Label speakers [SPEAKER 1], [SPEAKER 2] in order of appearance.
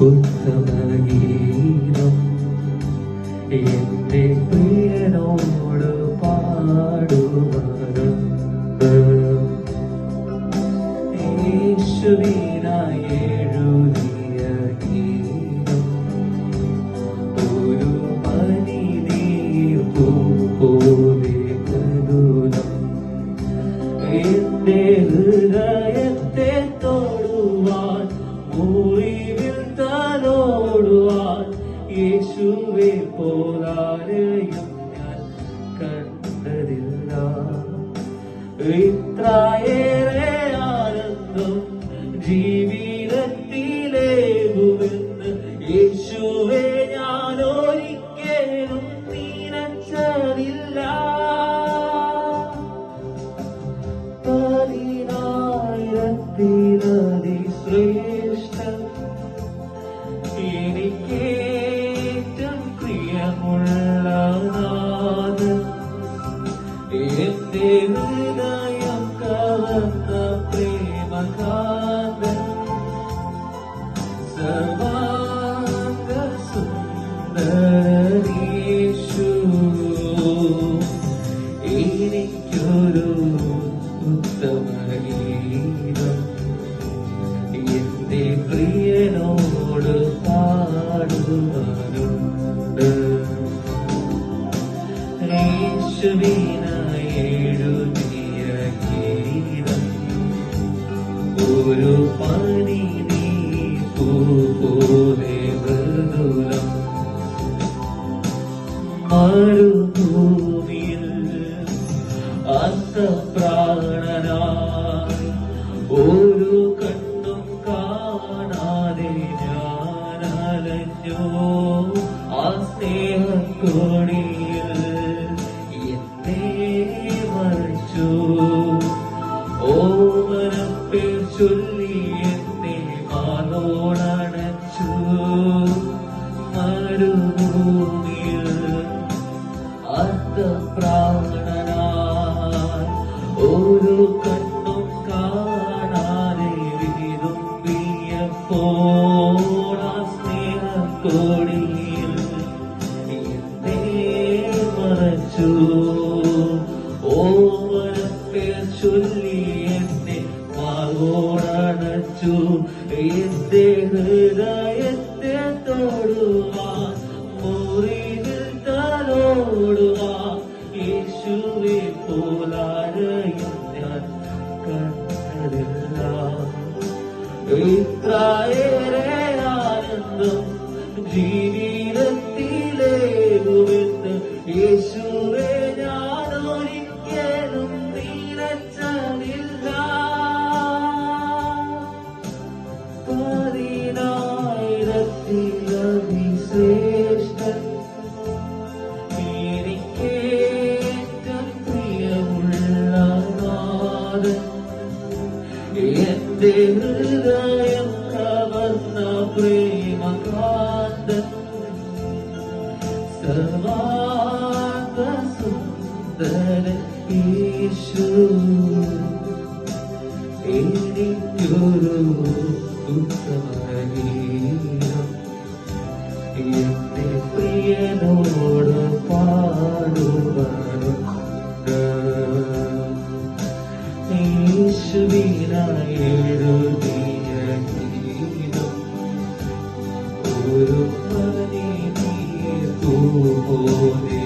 [SPEAKER 1] ഉത്തമഗീതം എന്റെ പ്രിയനോട് പാടുവാനുണ്ട്. യേശുവിനായി എഴുതിയ ഗീതം ഒരു പനിനീർപ്പൂ പോലെ മൃദുലം എന്റെ ഹൃദയത്തെ തൊടുവാൻ മുറിവിൽ തലോടുവാൻ യേശുവെ പോലാരെയും ഞാൻ കണ്ടതില്ല. ഇത്രയേറെ ആനന്ദം ജീവിതത്തിലേകുമെന്ന് യേശുവെ ഞാൻ ഒരിക്കലും നിനച്ചതില്ല. പതിനായിരത്തിലധി ശ്രേഷ്ഠൻ എനിക്കേറ്റം പ്രിയമുള്ള നാഥൻ എന്റെ ഹൃദയം കവർന്ന പ്രേമകാന്തൻ സർവാംഗ സുന്ദരനീശു എനിക്കൊരു ഉത്തമഗീതം എന്റെ പ്രിയനോട് പാടുവാനുണ്ട്. യേശുവിനായി എഴുതിയ ഗീതം ഒരു പനിനീർപ്പൂ പോലെ മൃദുലം മരുഭൂമിയിൽ അർത്ഥപ്രാണനായി ഒരു കണ്ണും കാണാതെ ഞാൻ അലഞ്ഞു. ആ സ്നേഹക്കോണിയിൽ എന്നെ മറിച്ചു. ഓമനപ്പേർ ചൊല്ലി എന്നെ മാറോടണച്ചു. മരുഭൂമിയിൽ അർത്ഥപ്രാണനായി ഒരു കണ്ണും കാണാതെ വിതുമ്പിയപ്പോൾ ആ സ്നേഹക്കോണിയിൽ എന്നെ മറച്ചു. ഓമനപ്പേർ ചൊല്ലി എന്നെ മാറോടണച്ചു. എന്റെ ഹൃദയത്തെ തൊടുവാൻ മുറിവിൽ തലോടുവാൻ യേശുവെ പോലാരെയും ഞാൻ കണ്ടതില്ല. ഇത്രയേറെ ആനന്ദം ജീവിതത്തിലേകുമെന്ന് യേശുവെ ഞാൻ ഒരിക്കലും നിനച്ചതില്ല. പതിനായിരത്തിലധി ശ്രേഷ്ഠൻ എനിക്കേറ്റം പ്രിയമുള്ള നാഥൻ എന്റെ ഹൃദയം കവർന്ന പ്രേമകാന്തൻ സർവാംഗ സുന്ദരൻ യേശു എനിക്കൊരു ഉത്തമഗീതം എന്റെ പ്രിയനോട് പാടുവാനുണ്ട്. യേശുവിനായി എഴുതിയ ഗീതം ഒരു പനിനീർപ്പൂ പോലെ